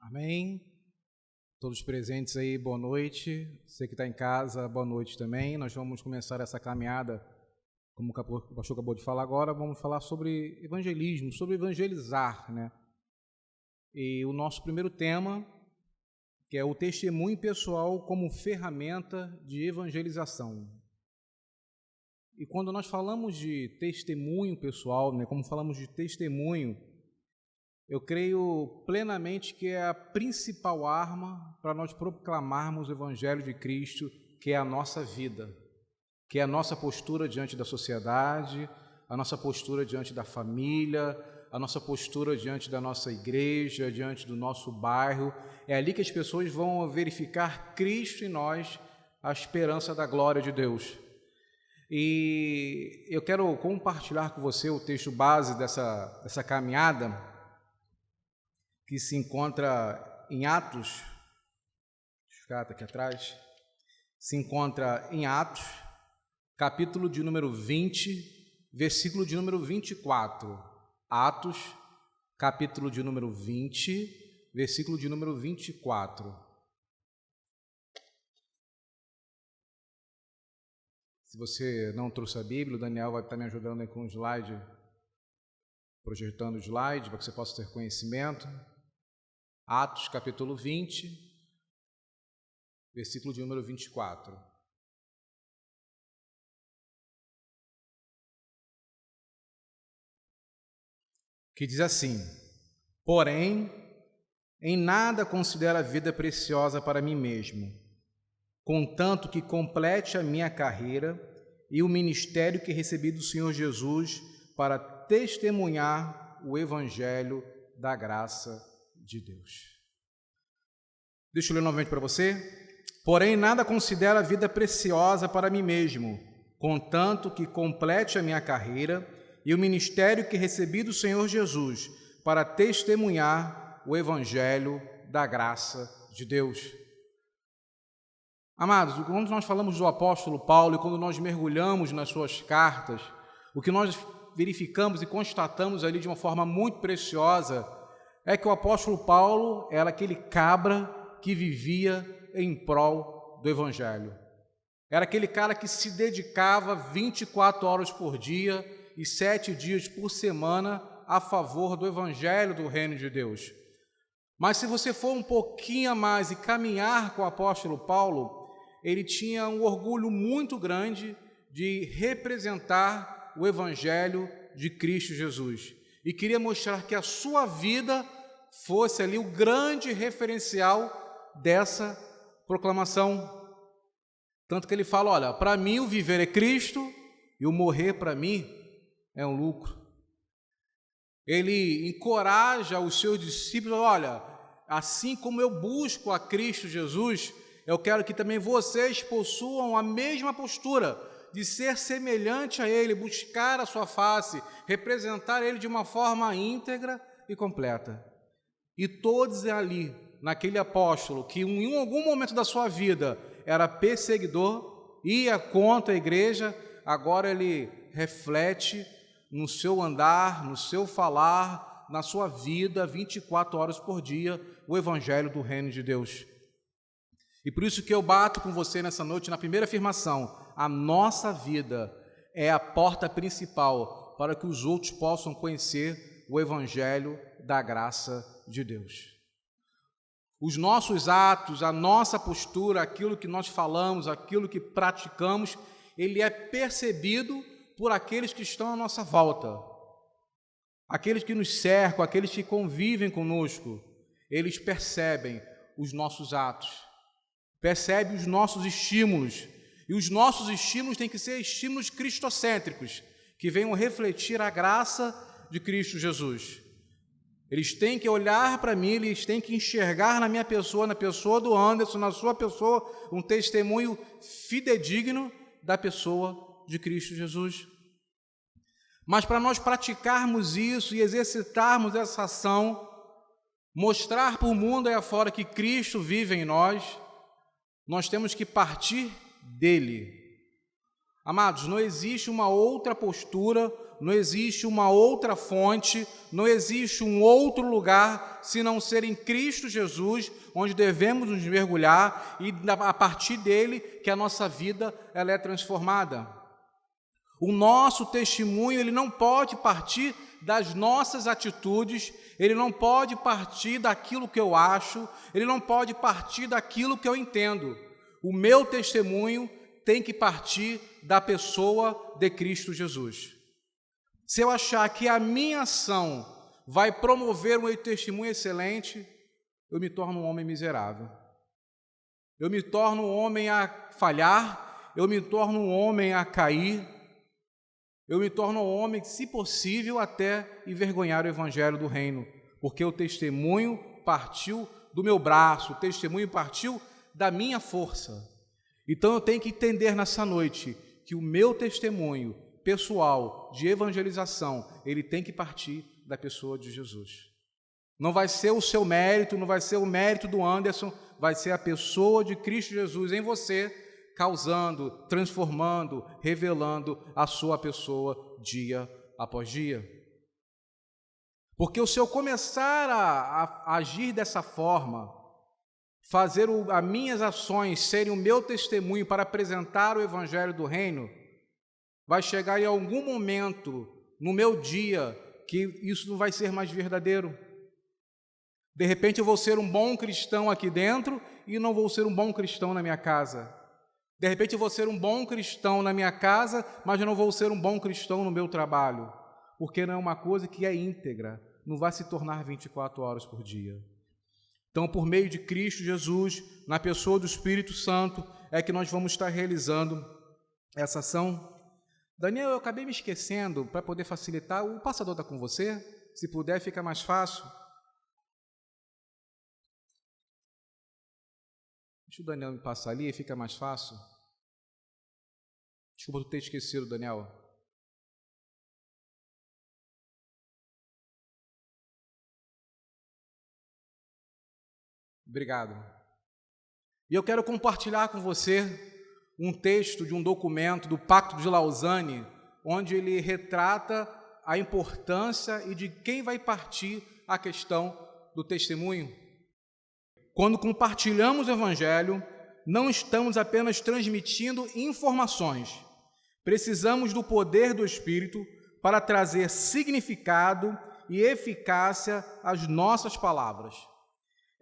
Amém? Todos presentes aí, boa noite. Você que está em casa, boa noite também. Nós vamos começar essa caminhada, como o pastor acabou de falar agora, vamos falar sobre evangelismo, sobre evangelizar, né? E o nosso primeiro tema, que é o testemunho pessoal como ferramenta de evangelização. E quando nós falamos de testemunho pessoal, né, como falamos de testemunho, eu creio plenamente que é a principal arma para nós proclamarmos o Evangelho de Cristo, que é a nossa vida, que é a nossa postura diante da sociedade, a nossa postura diante da família, a nossa postura diante da nossa igreja, diante do nosso bairro. É ali que as pessoas vão verificar Cristo em nós, a esperança da glória de Deus. E eu quero compartilhar com você o texto base dessa caminhada, que se encontra em Atos, deixa eu ficar aqui atrás, se encontra em Atos, capítulo de número 20, versículo de número 24. Atos, capítulo de número 20, versículo de número 24. Se você não trouxe a Bíblia, o Daniel vai estar me ajudando aí com o slide, projetando o slide, para que você possa ter conhecimento. Atos, capítulo 20, versículo de número 24. Que diz assim: porém, em nada considero a vida preciosa para mim mesmo, contanto que complete a minha carreira e o ministério que recebi do Senhor Jesus para testemunhar o Evangelho da graça de Deus. Deixa eu ler novamente para você. Porém, nada considero a vida preciosa para mim mesmo, contanto que complete a minha carreira e o ministério que recebi do Senhor Jesus para testemunhar o Evangelho da graça de Deus. Amados, quando nós falamos do apóstolo Paulo e quando nós mergulhamos nas suas cartas, o que nós verificamos e constatamos ali de uma forma muito preciosa é que o apóstolo Paulo era aquele cabra que vivia em prol do Evangelho. Era aquele cara que se dedicava 24 horas por dia e 7 dias por semana a favor do Evangelho do Reino de Deus. Mas se você for um pouquinho a mais e caminhar com o apóstolo Paulo, ele tinha um orgulho muito grande de representar o Evangelho de Cristo Jesus. E queria mostrar que a sua vida fosse ali o grande referencial dessa proclamação. Tanto que ele fala, olha, para mim o viver é Cristo e o morrer para mim é um lucro. Ele encoraja os seus discípulos, olha, assim como eu busco a Cristo Jesus, eu quero que também vocês possuam a mesma postura de ser semelhante a Ele, buscar a sua face, representar Ele de uma forma íntegra e completa. E todos ali, naquele apóstolo, que em algum momento da sua vida era perseguidor, ia contra a igreja, agora ele reflete no seu andar, no seu falar, na sua vida, 24 horas por dia, o Evangelho do Reino de Deus. E por isso que eu bato com você nessa noite, na primeira afirmação, a nossa vida é a porta principal para que os outros possam conhecer o Evangelho da graça de Deus. Os nossos atos, a nossa postura, aquilo que nós falamos, aquilo que praticamos, ele é percebido por aqueles que estão à nossa volta. Aqueles que nos cercam, aqueles que convivem conosco, eles percebem os nossos atos, percebem os nossos estímulos. E os nossos estímulos têm que ser estímulos cristocêntricos, que venham refletir a graça de Cristo Jesus. Eles têm que olhar para mim, eles têm que enxergar na minha pessoa, na pessoa do Anderson, na sua pessoa, um testemunho fidedigno da pessoa de Cristo Jesus. Mas para nós praticarmos isso e exercitarmos essa ação, mostrar para o mundo aí afora que Cristo vive em nós temos que partir dele. Amados, não existe uma outra postura, não existe uma outra fonte, não existe um outro lugar, se não ser em Cristo Jesus, onde devemos nos mergulhar e a partir dele que a nossa vida ela é transformada. O nosso testemunho ele não pode partir das nossas atitudes, ele não pode partir daquilo que eu acho, ele não pode partir daquilo que eu entendo. O meu testemunho tem que partir da pessoa de Cristo Jesus. Se eu achar que a minha ação vai promover um testemunho excelente, eu me torno um homem miserável. Eu me torno um homem a falhar, eu me torno um homem a cair, eu me torno um homem, se possível, até envergonhar o evangelho do reino, porque o testemunho partiu do meu braço, o testemunho partiu da minha força. Então eu tenho que entender nessa noite que o meu testemunho pessoal de evangelização, ele tem que partir da pessoa de Jesus. Não vai ser o seu mérito, não vai ser o mérito do Anderson, vai ser a pessoa de Cristo Jesus em você, causando, transformando, revelando a sua pessoa dia após dia. Porque se eu começar a agir dessa forma, fazer as minhas ações serem o meu testemunho para apresentar o evangelho do reino, vai chegar em algum momento no meu dia que isso não vai ser mais verdadeiro. De repente eu vou ser um bom cristão aqui dentro e não vou ser um bom cristão na minha casa. De repente eu vou ser um bom cristão na minha casa, mas eu não vou ser um bom cristão no meu trabalho, porque não é uma coisa que é íntegra, não vai se tornar 24 horas por dia. Então, por meio de Cristo Jesus, na pessoa do Espírito Santo, é que nós vamos estar realizando essa ação. Daniel, eu acabei me esquecendo, para poder facilitar, o passador está com você? Se puder, fica mais fácil. Deixa o Daniel me passar ali, fica mais fácil. Desculpa eu ter esquecido, Daniel. Obrigado. E eu quero compartilhar com você um texto de um documento do Pacto de Lausanne, onde ele retrata a importância e de quem vai partir a questão do testemunho. Quando compartilhamos o Evangelho, não estamos apenas transmitindo informações. Precisamos do poder do Espírito para trazer significado e eficácia às nossas palavras.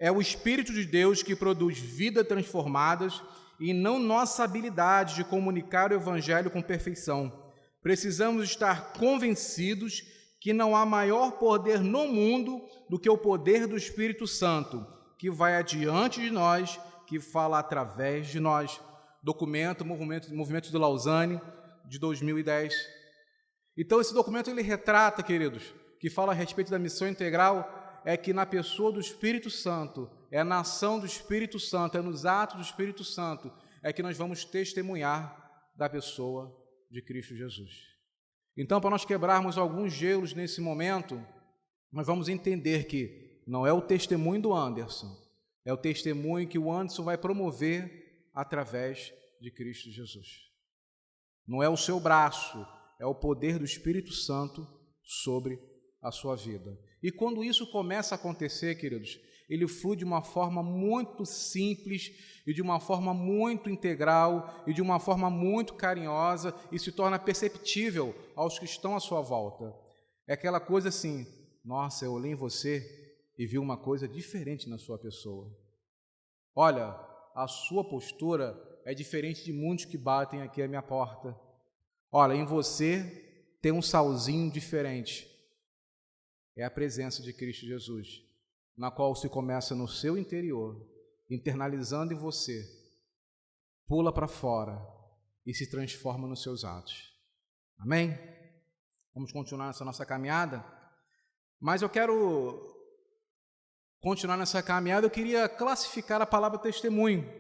É o Espírito de Deus que produz vidas transformadas e não nossa habilidade de comunicar o Evangelho com perfeição. Precisamos estar convencidos que não há maior poder no mundo do que o poder do Espírito Santo, que vai adiante de nós, que fala através de nós. Documento, Movimento de Lausanne, de 2010. Então, esse documento ele retrata, queridos, que fala a respeito da missão integral, é que na pessoa do Espírito Santo, é na ação do Espírito Santo, é nos atos do Espírito Santo, é que nós vamos testemunhar da pessoa de Cristo Jesus. Então, para nós quebrarmos alguns gelos nesse momento, nós vamos entender que não é o testemunho do Anderson, é o testemunho que o Anderson vai promover através de Cristo Jesus. Não é o seu braço, é o poder do Espírito Santo sobre a sua vida. E quando isso começa a acontecer, queridos, ele flui de uma forma muito simples e de uma forma muito integral e de uma forma muito carinhosa e se torna perceptível aos que estão à sua volta. É aquela coisa assim, nossa, eu olhei em você e vi uma coisa diferente na sua pessoa. Olha, a sua postura é diferente de muitos que batem aqui à minha porta. Olha, em você tem um salzinho diferente. É a presença de Cristo Jesus, na qual se começa no seu interior, internalizando em você, pula para fora e se transforma nos seus atos. Amém? Vamos continuar nessa nossa caminhada? Mas eu quero continuar nessa caminhada, eu queria classificar a palavra testemunho.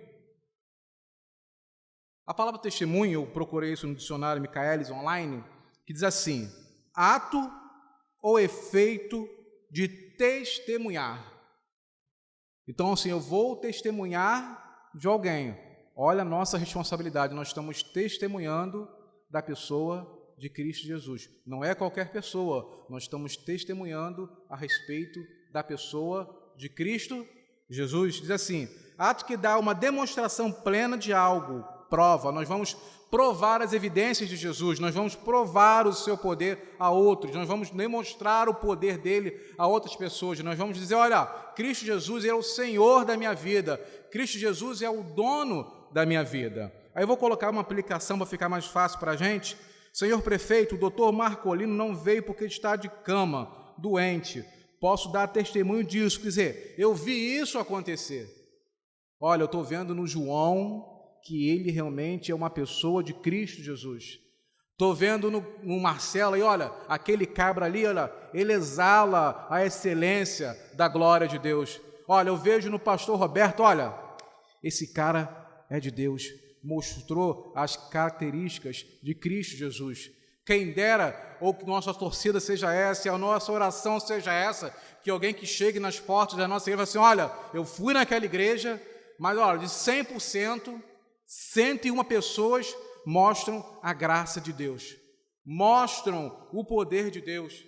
A palavra testemunho, eu procurei isso no dicionário Michaelis Online, que diz assim, ato ou efeito de testemunhar. Então, assim, eu vou testemunhar de alguém. Olha a nossa responsabilidade, nós estamos testemunhando da pessoa de Cristo Jesus. Não é qualquer pessoa, nós estamos testemunhando a respeito da pessoa de Cristo Jesus. Diz assim: ato que dá uma demonstração plena de algo, prova. Nós vamos provar as evidências de Jesus, nós vamos provar o seu poder a outros, nós vamos demonstrar o poder dele a outras pessoas, nós vamos dizer: olha, Cristo Jesus é o Senhor da minha vida, Cristo Jesus é o dono da minha vida. Aí eu vou colocar uma aplicação para ficar mais fácil para a gente. Senhor prefeito, o doutor Marcolino não veio porque está de cama, doente. Posso dar testemunho disso, quer dizer, eu vi isso acontecer. Olha, eu estou vendo no João que ele realmente é uma pessoa de Cristo Jesus. Estou vendo no Marcelo, e olha, aquele cabra ali, olha, ele exala a excelência da glória de Deus. Olha, eu vejo no pastor Roberto, olha, esse cara é de Deus, mostrou as características de Cristo Jesus. Quem dera, ou que nossa torcida seja essa, a nossa oração seja essa, que alguém que chegue nas portas da nossa igreja fale assim: olha, eu fui naquela igreja, mas olha, de 100%, 101 pessoas mostram a graça de Deus, mostram o poder de Deus,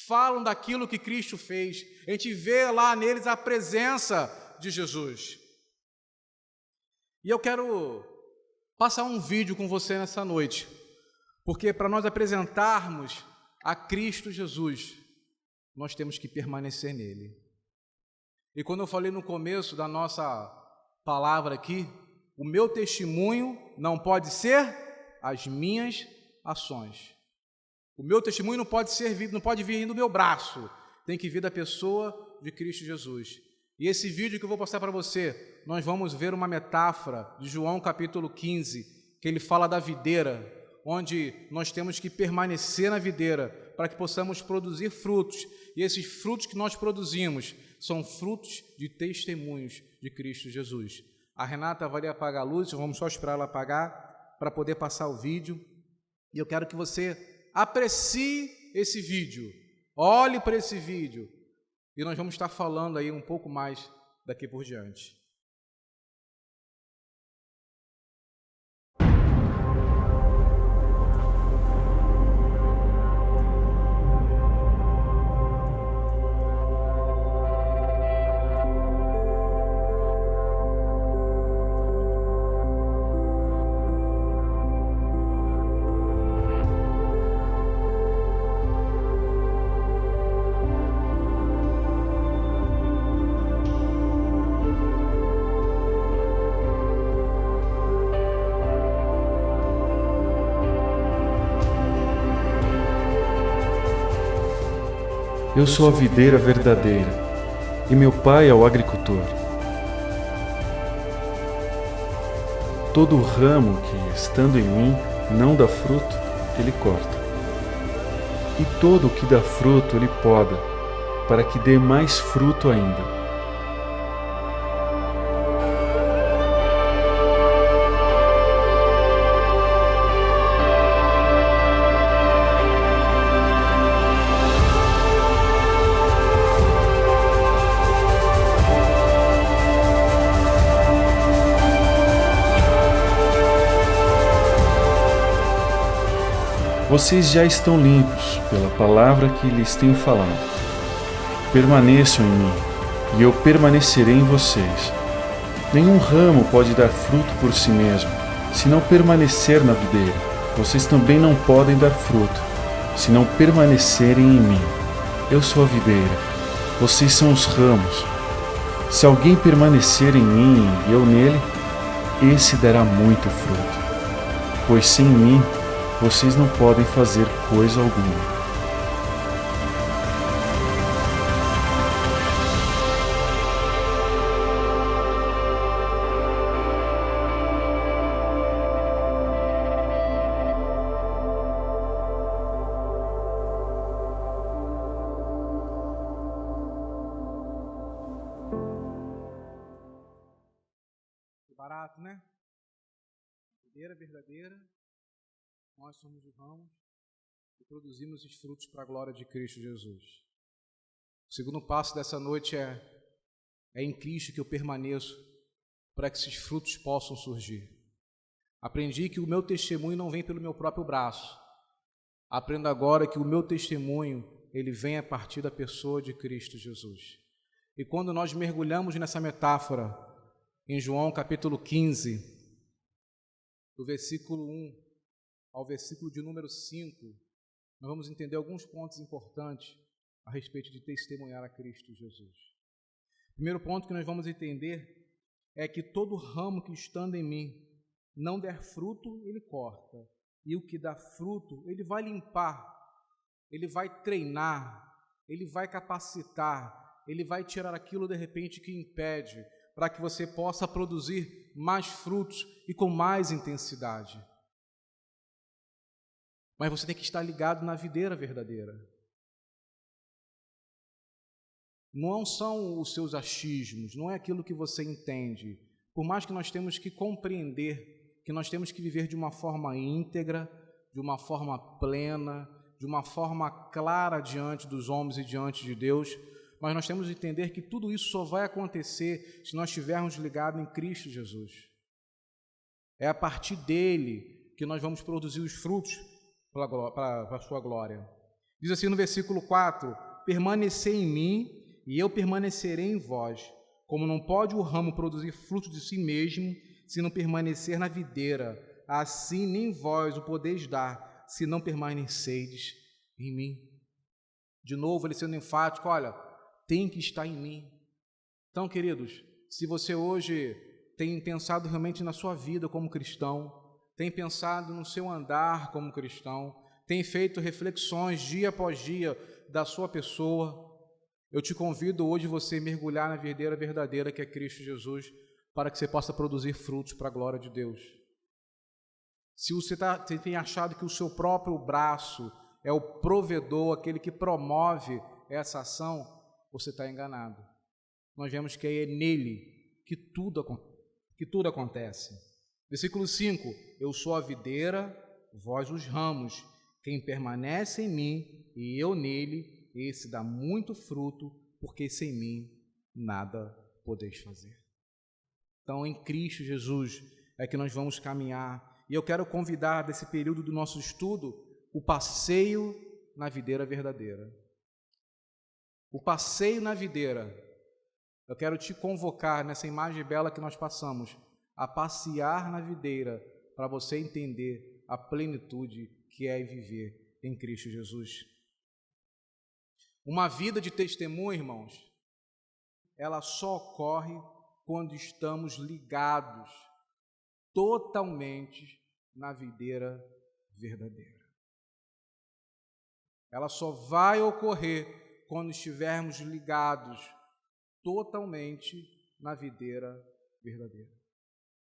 falam daquilo que Cristo fez. A gente vê lá neles a presença de Jesus. E eu quero passar um vídeo com você nessa noite, porque para nós apresentarmos a Cristo Jesus, nós temos que permanecer nele. E quando eu falei no começo da nossa palavra aqui, o meu testemunho não pode ser as minhas ações. O meu testemunho não pode vir do meu braço, tem que vir da pessoa de Cristo Jesus. E esse vídeo que eu vou passar para você, nós vamos ver uma metáfora de João capítulo 15, que ele fala da videira, onde nós temos que permanecer na videira para que possamos produzir frutos. E esses frutos que nós produzimos são frutos de testemunhos de Cristo Jesus. A Renata vai apagar a luz, vamos só esperar ela apagar para poder passar o vídeo. E eu quero que você aprecie esse vídeo, olhe para esse vídeo, e nós vamos estar falando aí um pouco mais daqui por diante. Eu sou a videira verdadeira, e meu pai é o agricultor. Todo ramo que, estando em mim, não dá fruto, ele corta. E todo o que dá fruto, ele poda, para que dê mais fruto ainda. Vocês já estão limpos pela palavra que lhes tenho falado. Permaneçam em mim, e eu permanecerei em vocês. Nenhum ramo pode dar fruto por si mesmo, se não permanecer na videira. Vocês também não podem dar fruto, se não permanecerem em mim. Eu sou a videira, vocês são os ramos. Se alguém permanecer em mim e eu nele, esse dará muito fruto, pois sem mim vocês não podem fazer coisa alguma. Barato, né? Videira verdadeira. Nós somos o ramo e produzimos os frutos para a glória de Cristo Jesus. O segundo passo dessa noite é em Cristo que eu permaneço para que esses frutos possam surgir. Aprendi que o meu testemunho não vem pelo meu próprio braço, Aprenda agora que o meu testemunho, ele vem a partir da pessoa de Cristo Jesus. E quando nós mergulhamos nessa metáfora, em João capítulo 15, do versículo 1 ao versículo de número 5, nós vamos entender alguns pontos importantes a respeito de testemunhar a Cristo Jesus. O primeiro ponto que nós vamos entender é que todo ramo que estando em mim não der fruto, ele corta. E o que dá fruto, ele vai limpar, ele vai treinar, ele vai capacitar, ele vai tirar aquilo de repente que impede, para que você possa produzir mais frutos e com mais intensidade. Mas você tem que estar ligado na videira verdadeira. Não são os seus achismos, não é aquilo que você entende. Por mais que nós temos que compreender, que nós temos que viver de uma forma íntegra, de uma forma plena, de uma forma clara diante dos homens e diante de Deus, mas nós temos que entender que tudo isso só vai acontecer se nós estivermos ligados em Cristo Jesus. É a partir dele que nós vamos produzir os frutos para a sua glória. Diz assim no versículo 4, permanecei em mim e eu permanecerei em vós. Como não pode o ramo produzir fruto de si mesmo, se não permanecer na videira, assim nem vós o podeis dar, se não permaneceis em mim. De novo, ele sendo enfático, olha, tem que estar em mim. Então, queridos, se você hoje tem pensado realmente na sua vida como cristão, tem pensado no seu andar como cristão, tem feito reflexões dia após dia da sua pessoa, eu te convido hoje você mergulhar na videira verdadeira que é Cristo Jesus, para que você possa produzir frutos para a glória de Deus. Se você tem achado que o seu próprio braço é o provedor, aquele que promove essa ação, você está enganado. Nós vemos que é nele que tudo acontece. Versículo 5, eu sou a videira, vós os ramos, quem permanece em mim e eu nele, esse dá muito fruto, porque sem mim nada podeis fazer. Então, em Cristo Jesus é que nós vamos caminhar. E eu quero convidar desse período do nosso estudo o passeio na videira verdadeira. O passeio na videira. Eu quero te convocar nessa imagem bela que nós passamos, a passear na videira, para você entender a plenitude que é viver em Cristo Jesus. Uma vida de testemunho, irmãos, ela só ocorre quando estamos ligados totalmente na videira verdadeira. Ela só vai ocorrer quando estivermos ligados totalmente na videira verdadeira.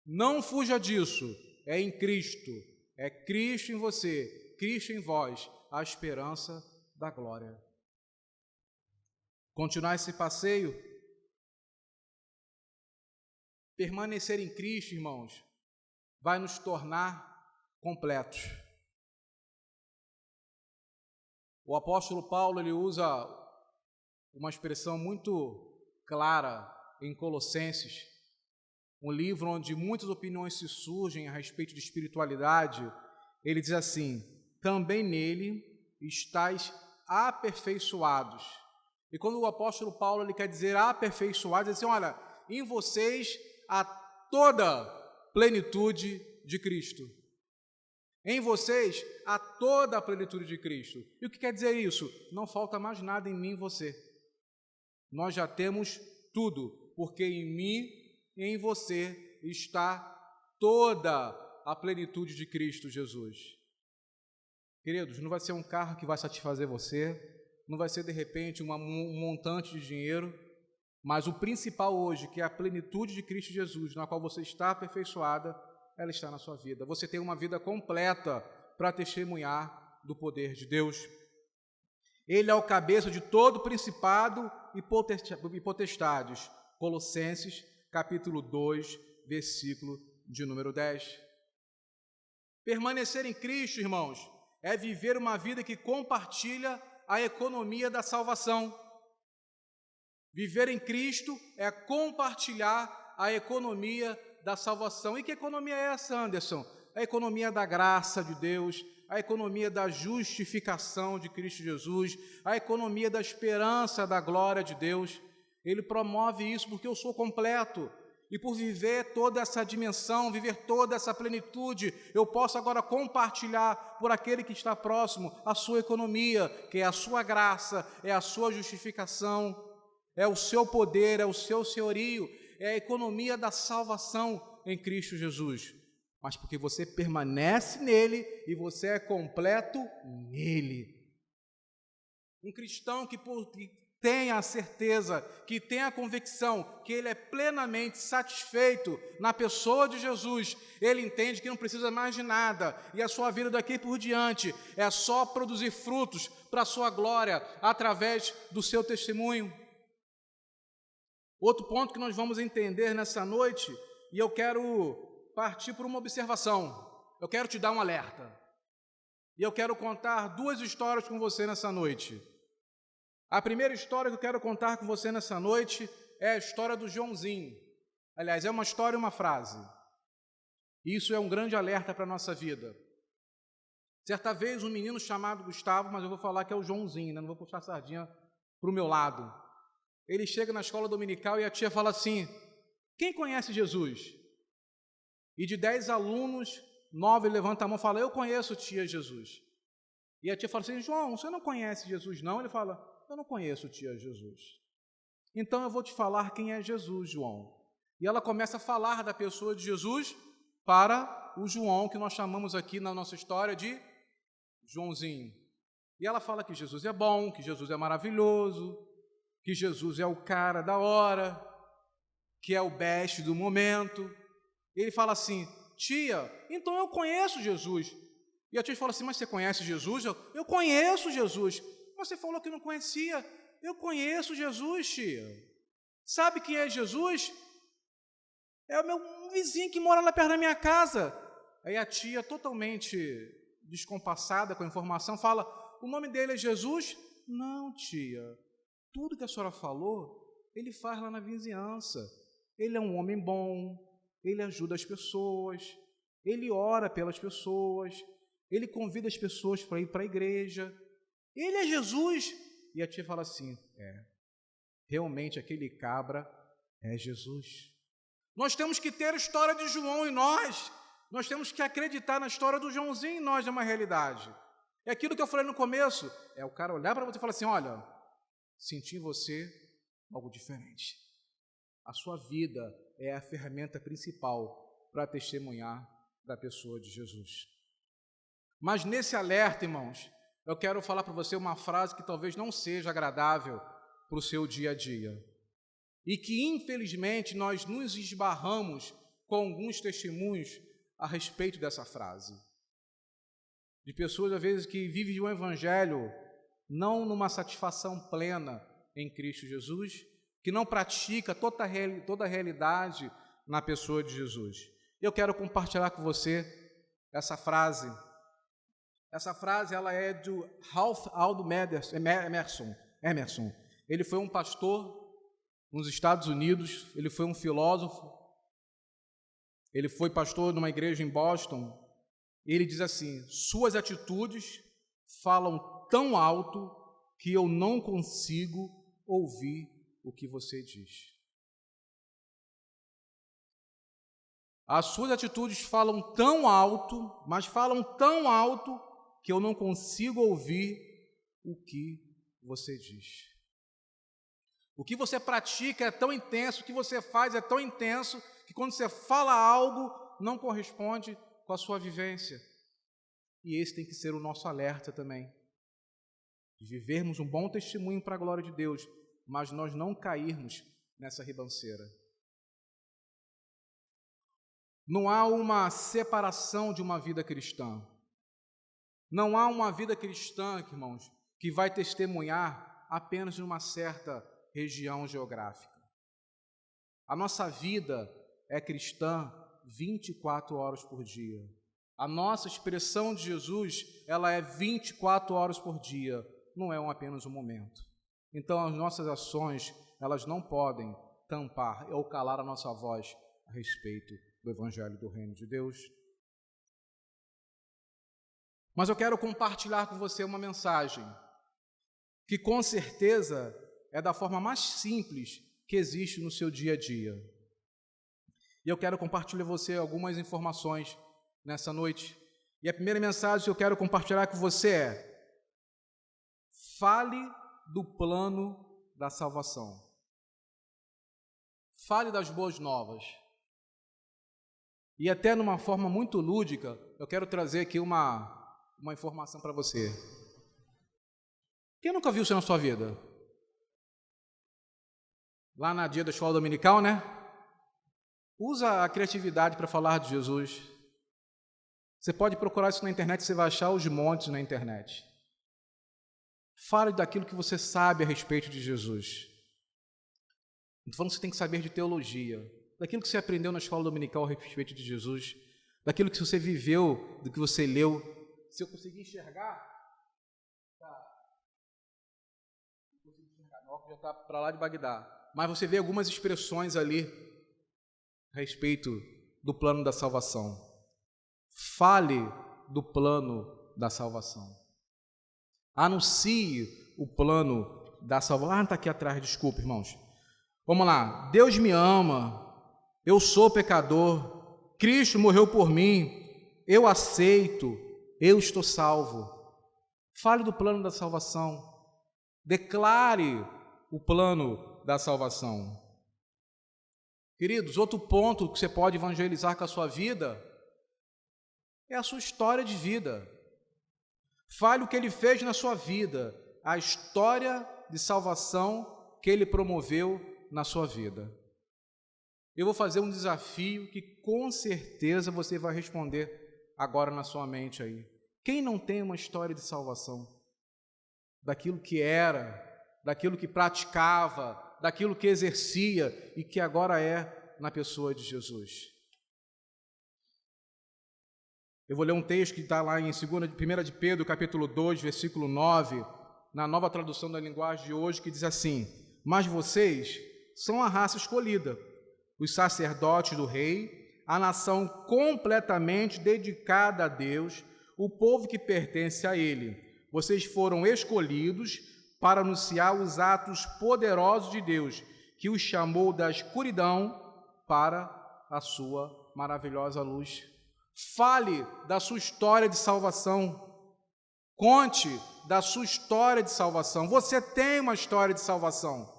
Não fuja disso, é em Cristo, é Cristo em você, Cristo em vós, a esperança da glória. Continuar esse passeio, permanecer em Cristo, irmãos, vai nos tornar completos. O apóstolo Paulo, ele usa uma expressão muito clara em Colossenses, um livro onde muitas opiniões se surgem a respeito de espiritualidade. Ele diz assim, também nele estáis aperfeiçoados. E quando o apóstolo Paulo ele quer dizer aperfeiçoados, ele diz assim, olha, em vocês há toda plenitude de Cristo. Em vocês há toda a plenitude de Cristo. E o que quer dizer isso? Não falta mais nada em mim e você. Nós já temos tudo, porque em mim e em você está toda a plenitude de Cristo Jesus. Queridos, não vai ser um carro que vai satisfazer você, não vai ser de repente um montante de dinheiro, mas o principal hoje, que é a plenitude de Cristo Jesus, na qual você está aperfeiçoada, ela está na sua vida. Você tem uma vida completa para testemunhar do poder de Deus. Ele é o cabeça de todo principado e potestades. Colossenses, capítulo 2, versículo de número 10. Permanecer em Cristo, irmãos, é viver uma vida que compartilha a economia da salvação. Viver em Cristo é compartilhar a economia da salvação. E que economia é essa, Anderson? A economia da graça de Deus, a economia da justificação de Cristo Jesus, a economia da esperança da glória de Deus. Ele promove isso porque eu sou completo. E por viver toda essa dimensão, viver toda essa plenitude, eu posso agora compartilhar por aquele que está próximo a sua economia, que é a sua graça, é a sua justificação, é o seu poder, é o seu senhorio, é a economia da salvação em Cristo Jesus. Mas porque você permanece nele e você é completo nele. Um cristão que tenha a certeza, que tenha a convicção que ele é plenamente satisfeito na pessoa de Jesus, ele entende que não precisa mais de nada, e a sua vida daqui por diante é só produzir frutos para a sua glória, através do seu testemunho. Outro ponto que nós vamos entender nessa noite, e eu quero partir por uma observação, eu quero te dar um alerta, e eu quero contar 2 histórias com você nessa noite. A primeira história que eu quero contar com você nessa noite é a história do Joãozinho. Aliás, é uma história e uma frase. Isso é um grande alerta para a nossa vida. Certa vez, um menino chamado Gustavo, mas eu vou falar que é o Joãozinho, né? Não vou puxar a sardinha para o meu lado. Ele chega na escola dominical e a tia fala assim: quem conhece Jesus? E de 10 alunos, 9 levantam a mão e falam: eu conheço, tia, Jesus. E a tia fala assim: João, você não conhece Jesus, não? Ele fala: eu não conheço, tia, Jesus. Então eu vou te falar quem é Jesus, João. E ela começa a falar da pessoa de Jesus para o João, que nós chamamos aqui na nossa história de Joãozinho. E ela fala que Jesus é bom, que Jesus é maravilhoso, que Jesus é o cara da hora, que é o best do momento. Ele fala assim: tia, então eu conheço Jesus. E a tia fala assim: mas você conhece Jesus? Eu conheço Jesus. Você falou que não conhecia. Eu conheço Jesus, tia. Sabe quem é Jesus? É o meu vizinho que mora lá perto da minha casa. Aí a tia, totalmente descompassada com a informação, fala: o nome dele é Jesus? Não, tia. Tudo que a senhora falou, ele faz lá na vizinhança. Ele é um homem bom, ele ajuda as pessoas, ele ora pelas pessoas, ele convida as pessoas para ir para a igreja. Ele é Jesus. E a tia fala assim: realmente aquele cabra é Jesus. Nós temos que ter a história de João em nós temos que acreditar na história do Joãozinho em nós, é uma realidade. É aquilo que eu falei no começo, é o cara olhar para você e falar assim: olha, senti em você algo diferente. A sua vida é a ferramenta principal para testemunhar da pessoa de Jesus. Mas nesse alerta, irmãos, eu quero falar para você uma frase que talvez não seja agradável para o seu dia a dia. E que, infelizmente, nós nos esbarramos com alguns testemunhos a respeito dessa frase. De pessoas, às vezes, que vivem um evangelho não numa satisfação plena em Cristo Jesus, que não pratica toda a realidade na pessoa de Jesus. Eu quero compartilhar com você essa frase. Essa frase ela é do Ralph Waldo Emerson. Ele foi um pastor nos Estados Unidos, ele foi um filósofo, ele foi pastor numa igreja em Boston. Ele diz assim: suas atitudes falam tão alto que eu não consigo ouvir o que você diz. As suas atitudes falam tão alto, mas falam tão alto que eu não consigo ouvir o que você diz. O que você pratica é tão intenso, o que você faz é tão intenso, que quando você fala algo, não corresponde com a sua vivência. E esse tem que ser o nosso alerta também. De vivermos um bom testemunho para a glória de Deus, mas nós não cairmos nessa ribanceira. Não há uma separação de uma vida cristã. Não há uma vida cristã, irmãos, que vai testemunhar apenas numa certa região geográfica. A nossa vida é cristã 24 horas por dia. A nossa expressão de Jesus, ela é 24 horas por dia, não é apenas um momento. Então, as nossas ações, elas não podem tampar ou calar a nossa voz a respeito do Evangelho do Reino de Deus. Mas eu quero compartilhar com você uma mensagem que com certeza é da forma mais simples que existe no seu dia a dia. E eu quero compartilhar com você algumas informações nessa noite. E a primeira mensagem que eu quero compartilhar com você é: fale do plano da salvação. Fale das boas novas. E até numa forma muito lúdica, eu quero trazer aqui uma informação para você. Quem nunca viu isso na sua vida? Lá na dia da escola dominical, né? Usa a criatividade para falar de Jesus. Você pode procurar isso na internet, você vai achar os montes na internet. Fale daquilo que você sabe a respeito de Jesus. Não estou falando que você tem que saber de teologia, daquilo que você aprendeu na escola dominical a respeito de Jesus, daquilo que você viveu, do que você leu. Se eu conseguir enxergar, já está para lá de Bagdá. Mas você vê algumas expressões ali a respeito do plano da salvação. Fale do plano da salvação. Anuncie o plano da salvação. Ah, está aqui atrás, desculpa, irmãos. Vamos lá. Deus me ama, eu sou pecador, Cristo morreu por mim, eu aceito, eu estou salvo. Fale do plano da salvação. Declare o plano da salvação. Queridos, outro ponto que você pode evangelizar com a sua vida é a sua história de vida. Fale o que Ele fez na sua vida, a história de salvação que Ele promoveu na sua vida. Eu vou fazer um desafio que com certeza você vai responder agora na sua mente aí. Quem não tem uma história de salvação? Daquilo que era, daquilo que praticava, daquilo que exercia e que agora é na pessoa de Jesus. Eu vou ler um texto que está lá em 1 de Pedro, capítulo 2, versículo 9, na nova tradução da linguagem de hoje, que diz assim: mas vocês são a raça escolhida, os sacerdotes do rei, a nação completamente dedicada a Deus, o povo que pertence a Ele. Vocês foram escolhidos para anunciar os atos poderosos de Deus, que os chamou da escuridão para a sua maravilhosa luz. Fale da sua história de salvação. Conte da sua história de salvação. Você tem uma história de salvação.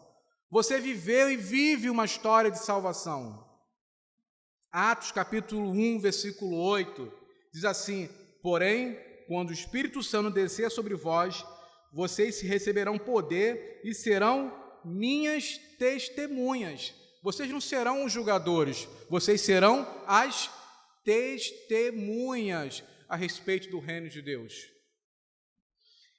Você viveu e vive uma história de salvação. Atos capítulo 1, versículo 8, diz assim: porém, quando o Espírito Santo descer sobre vós, vocês receberão poder e serão minhas testemunhas. Vocês não serão os julgadores, vocês serão as testemunhas a respeito do reino de Deus.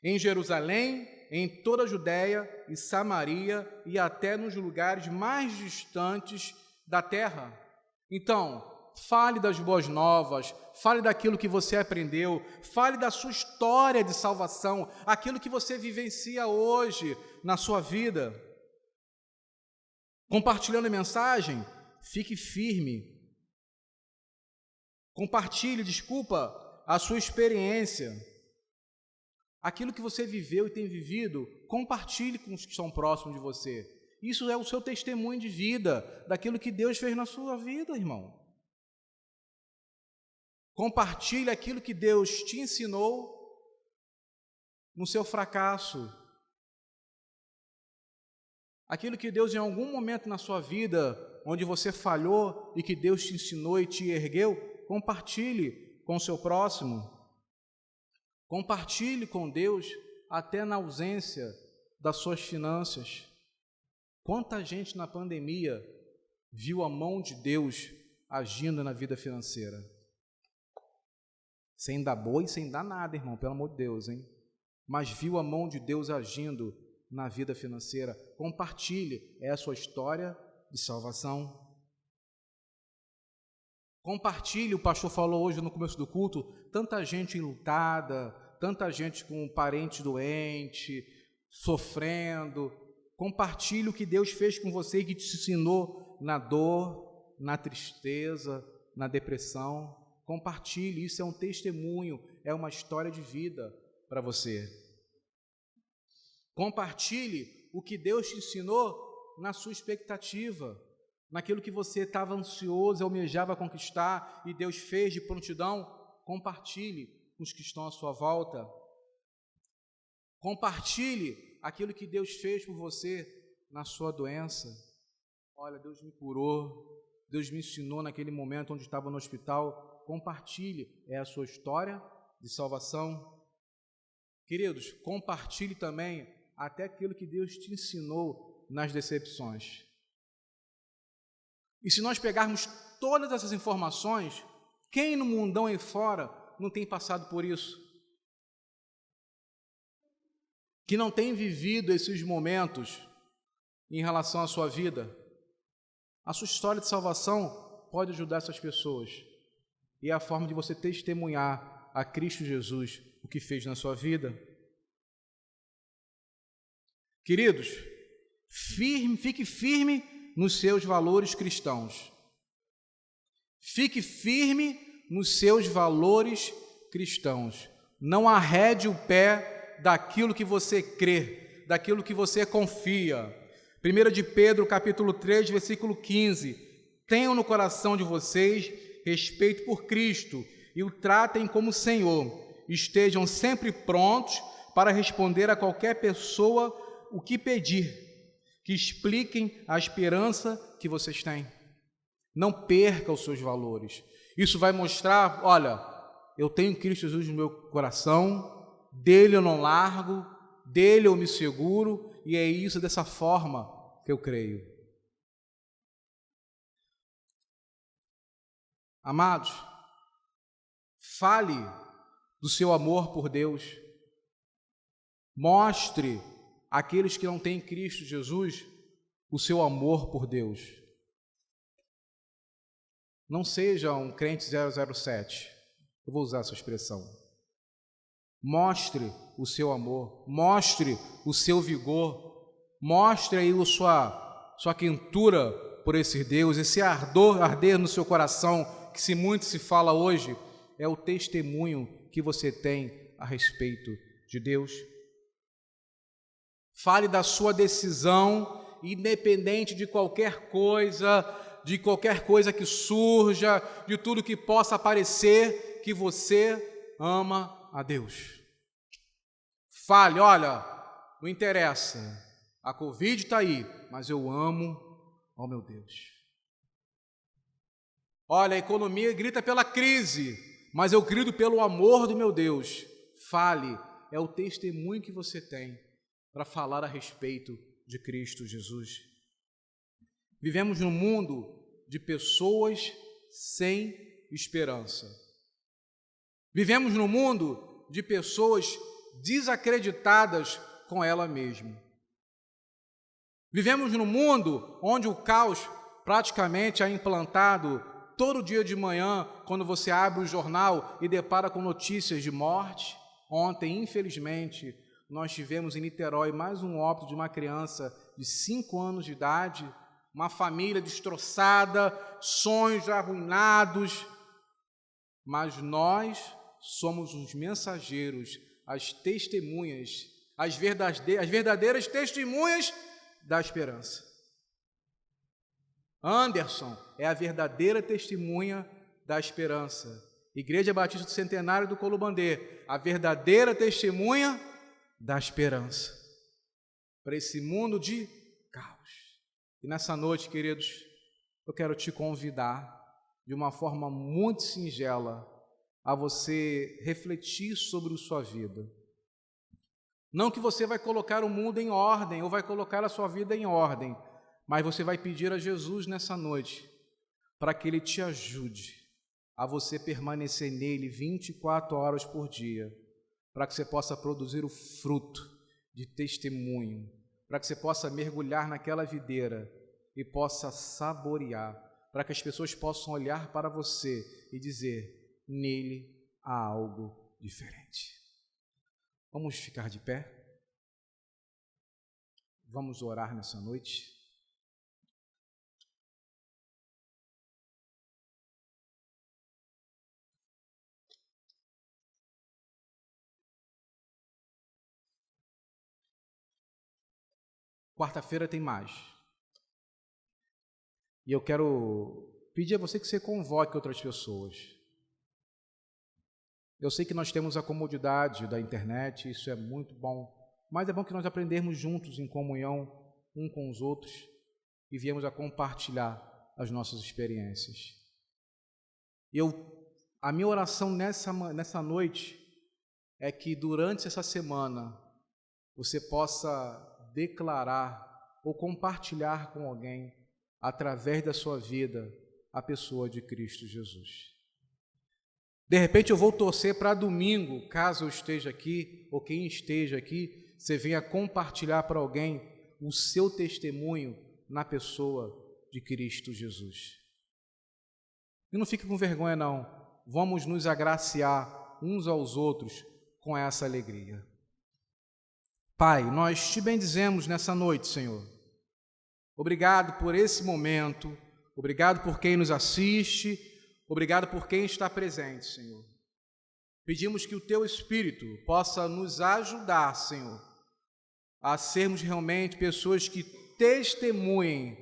Em Jerusalém, em toda a Judéia e Samaria e até nos lugares mais distantes da terra. Então, fale das boas novas, fale daquilo que você aprendeu, fale da sua história de salvação, aquilo que você vivencia hoje na sua vida. Compartilhando a mensagem, fique firme. Compartilhe, a sua experiência. Aquilo que você viveu e tem vivido, compartilhe com os que estão próximos de você. Isso é o seu testemunho de vida, daquilo que Deus fez na sua vida, irmão. Compartilhe aquilo que Deus te ensinou no seu fracasso. Aquilo que Deus, em algum momento na sua vida, onde você falhou e que Deus te ensinou e te ergueu, compartilhe com o seu próximo. Compartilhe com Deus até na ausência das suas finanças. Quanta gente na pandemia viu a mão de Deus agindo na vida financeira? Sem dar boi, sem dar nada, irmão, pelo amor de Deus, hein? Mas viu a mão de Deus agindo na vida financeira. Compartilhe, é a sua história de salvação. Compartilhe, o pastor falou hoje no começo do culto, tanta gente enlutada, tanta gente com um parente doente, sofrendo. Compartilhe o que Deus fez com você e que te ensinou na dor, na tristeza, na depressão. Compartilhe, isso é um testemunho, é uma história de vida para você. Compartilhe o que Deus te ensinou na sua expectativa, naquilo que você estava ansioso, almejava conquistar e Deus fez de prontidão. Compartilhe com os que estão à sua volta. Compartilhe aquilo que Deus fez por você na sua doença. Olha, Deus me curou, Deus me ensinou naquele momento onde estava no hospital. Compartilhe, é a sua história de salvação. Queridos, compartilhe também até aquilo que Deus te ensinou nas decepções. E se nós pegarmos todas essas informações, quem no mundão aí fora não tem passado por isso? Que não tem vivido esses momentos em relação à sua vida? A sua história de salvação pode ajudar essas pessoas. E é a forma de você testemunhar a Cristo Jesus o que fez na sua vida. Queridos, fique firme nos seus valores cristãos. Fique firme nos seus valores cristãos. Não arrede o pé daquilo que você crê, daquilo que você confia. 1 de Pedro, capítulo 3, versículo 15. Tenham no coração de vocês respeito por Cristo e o tratem como Senhor. Estejam sempre prontos para responder a qualquer pessoa o que pedir, que expliquem a esperança que vocês têm. Não perca os seus valores. Isso vai mostrar, olha, eu tenho Cristo Jesus no meu coração, dele eu não largo, dele eu me seguro, e é isso, dessa forma que eu creio. Amados, fale do seu amor por Deus. Mostre àqueles que não têm Cristo Jesus o seu amor por Deus. Não seja um crente 007. Eu vou usar essa expressão. Mostre o seu amor, mostre o seu vigor, mostre aí a sua quentura por esse Deus, esse arder no seu coração, que se muito se fala hoje, é o testemunho que você tem a respeito de Deus. Fale da sua decisão, independente de qualquer coisa que surja, de tudo que possa aparecer, que você ama a Deus. Fale, olha, não interessa, a Covid está aí, mas eu amo ao meu Deus. Olha, a economia grita pela crise, mas eu grito pelo amor do meu Deus. Fale, é o testemunho que você tem para falar a respeito de Cristo Jesus. Vivemos num mundo de pessoas sem esperança. Vivemos num mundo de pessoas desacreditadas com ela mesma. Vivemos num mundo onde o caos praticamente é implantado todo dia de manhã, quando você abre o jornal e depara com notícias de morte. Ontem, infelizmente, nós tivemos em Niterói mais um óbito de uma criança de 5 anos de idade, uma família destroçada, sonhos arruinados. Mas nós somos os mensageiros, as testemunhas, as verdadeiras testemunhas da esperança. Anderson é a verdadeira testemunha da esperança. Igreja Batista do Centenário do Colubandê, a verdadeira testemunha da esperança para esse mundo de caos. E nessa noite, queridos, eu quero te convidar de uma forma muito singela a você refletir sobre a sua vida. Não que você vai colocar o mundo em ordem ou vai colocar a sua vida em ordem, mas você vai pedir a Jesus nessa noite para que Ele te ajude a você permanecer nele 24 horas por dia, para que você possa produzir o fruto de testemunho, para que você possa mergulhar naquela videira e possa saborear, para que as pessoas possam olhar para você e dizer, nele há algo diferente. Vamos ficar de pé? Vamos orar nessa noite? Quarta-feira tem mais. E eu quero pedir a você que você convoque outras pessoas. Eu sei que nós temos a comodidade da internet, isso é muito bom, mas é bom que nós aprendermos juntos em comunhão, um com os outros, e viemos a compartilhar as nossas experiências. A minha oração nessa noite é que durante essa semana você possa declarar ou compartilhar com alguém, através da sua vida, a pessoa de Cristo Jesus. De repente eu vou torcer para domingo, caso eu esteja aqui, ou quem esteja aqui, você venha compartilhar para alguém o seu testemunho na pessoa de Cristo Jesus. E não fique com vergonha não, vamos nos agraciar uns aos outros com essa alegria. Pai, nós te bendizemos nessa noite, Senhor. Obrigado por esse momento, obrigado por quem nos assiste, obrigado por quem está presente, Senhor. Pedimos que o Teu Espírito possa nos ajudar, Senhor, a sermos realmente pessoas que testemunhem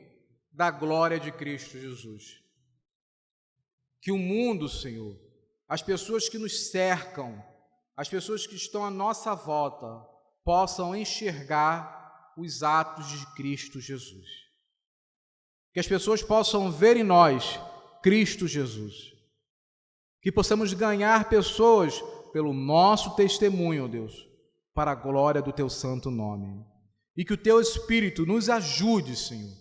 da glória de Cristo Jesus. Que o mundo, Senhor, as pessoas que nos cercam, as pessoas que estão à nossa volta, possam enxergar os atos de Cristo Jesus. Que as pessoas possam ver em nós Cristo Jesus. Que possamos ganhar pessoas pelo nosso testemunho, ó Deus, para a glória do Teu santo nome. E que o Teu Espírito nos ajude, Senhor,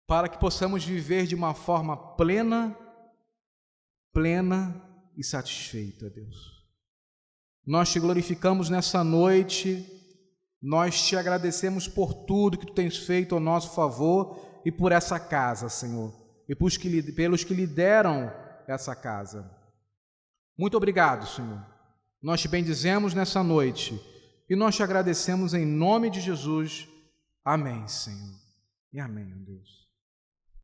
para que possamos viver de uma forma plena e satisfeita, Deus. Nós Te glorificamos nessa noite, nós Te agradecemos por tudo que Tu tens feito ao nosso favor e por essa casa, Senhor, e pelos que lideram essa casa. Muito obrigado, Senhor. Nós Te bendizemos nessa noite e nós Te agradecemos em nome de Jesus. Amém, Senhor. E amém, Deus.